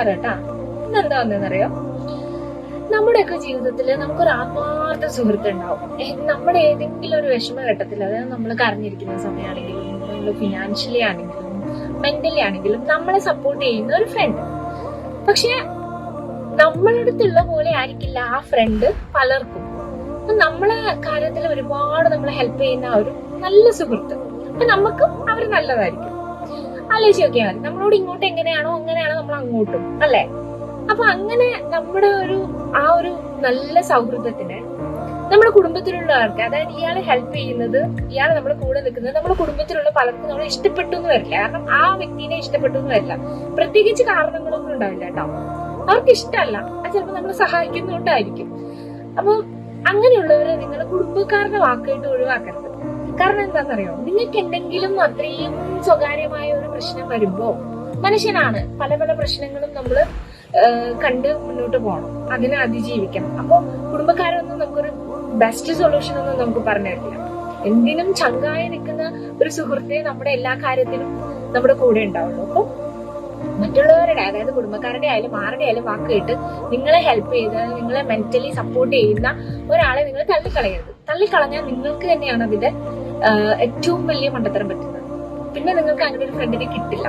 പറയാറ് കേട്ടാ. ഇന്നെന്താ വന്നതെന്നറിയോ? നമ്മുടെയൊക്കെ ജീവിതത്തിൽ നമുക്കൊരു ആത്മാർത്ഥ സുഹൃത്ത് ഉണ്ടാവും. നമ്മുടെ ഏതെങ്കിലും ഒരു വിഷമഘട്ടത്തിൽ, അതായത് നമ്മൾ കരഞ്ഞിരിക്കുന്ന സമയമാണെങ്കിലും, നമ്മൾ ഫിനാൻഷ്യലി ആണെങ്കിലും മെന്റലി ആണെങ്കിലും നമ്മളെ സപ്പോർട്ട് ചെയ്യുന്ന ഒരു ഫ്രണ്ട്. പക്ഷെ നമ്മളുടെ അടുത്തുള്ള പോലെ ആയിരിക്കില്ല ആ ഫ്രണ്ട് പലർക്കും. അപ്പൊ നമ്മളെ കാര്യത്തിൽ ഒരുപാട് നമ്മളെ ഹെൽപ്പ് ചെയ്യുന്ന ഒരു നല്ല സുഹൃത്ത്, അപ്പൊ നമുക്കും അവർ നല്ലതായിരിക്കും. ആലോചിച്ച് നോക്കിയാൽ മതി, നമ്മളോട് ഇങ്ങോട്ട് എങ്ങനെയാണോ അങ്ങനെയാണോ നമ്മൾ അങ്ങോട്ടും, അല്ലെ? അപ്പൊ അങ്ങനെ നമ്മുടെ ആ ഒരു നല്ല സൗഹൃദത്തിന് നമ്മുടെ കുടുംബത്തിലുള്ള ആൾക്ക്, അതായത് ഇയാളെ ഹെൽപ്പ് ചെയ്യുന്നത്, ഇയാൾ നമ്മുടെ കൂടെ നിൽക്കുന്നത് നമ്മുടെ കുടുംബത്തിലുള്ള പലർക്കും നമ്മളെ ഇഷ്ടപ്പെട്ടു എന്ന് വരില്ല. കാരണം ആ വ്യക്തിനെ ഇഷ്ടപ്പെട്ടു എന്ന് വരില്ല, പ്രത്യേകിച്ച് കാരണങ്ങളൊന്നും ഉണ്ടാവില്ല കേട്ടോ. അവർക്ക് ഇഷ്ടമല്ല, അത് ചിലപ്പോൾ നമ്മളെ സഹായിക്കുന്നുണ്ടായിരിക്കും. അപ്പൊ അങ്ങനെയുള്ളവരെ നിങ്ങൾ കുടുംബക്കാരുടെ വാക്കായിട്ട് ഒഴിവാക്കരുത്. കാരണം എന്താണെന്നറിയോ, നിങ്ങൾക്ക് എന്തെങ്കിലും അത്രയും സ്വകാര്യമായ ഒരു പ്രശ്നം വരുമ്പോ, മനുഷ്യനാണ്, പല പല പ്രശ്നങ്ങളും നമ്മള് കണ്ട് മുന്നോട്ട് പോകണം, അതിനെ അതിജീവിക്കണം. അപ്പൊ കുടുംബക്കാരൊന്നും നമുക്കൊരു ബെസ്റ്റ് സൊല്യൂഷൻ ഒന്നും നമുക്ക് പറഞ്ഞു തരില്ല. എന്തിനും ചങ്കായി നിൽക്കുന്ന ഒരു സുഹൃത്തെ നമ്മുടെ എല്ലാ കാര്യത്തിലും നമ്മുടെ കൂടെ ഉണ്ടാവുള്ളൂ. അപ്പൊ മറ്റുള്ളവരുടെ, അതായത് കുടുംബക്കാരുടെ ആയാലും ആരുടെ ആയാലും വാക്ക് കേട്ട് നിങ്ങളെ ഹെൽപ്പ് ചെയ്ത് നിങ്ങളെ മെന്റലി സപ്പോർട്ട് ചെയ്യുന്ന ഒരാളെ നിങ്ങൾ തള്ളിക്കളയരുത്. തള്ളിക്കളഞ്ഞാൽ നിങ്ങൾക്ക് തന്നെയാണ് അതിന്റെ ഏറ്റവും വലിയ മണ്ടത്തരം പറ്റുന്നത്. പിന്നെ നിങ്ങൾക്ക് അങ്ങനെ ഒരു ഫ്രണ്ടിനെ കിട്ടില്ല.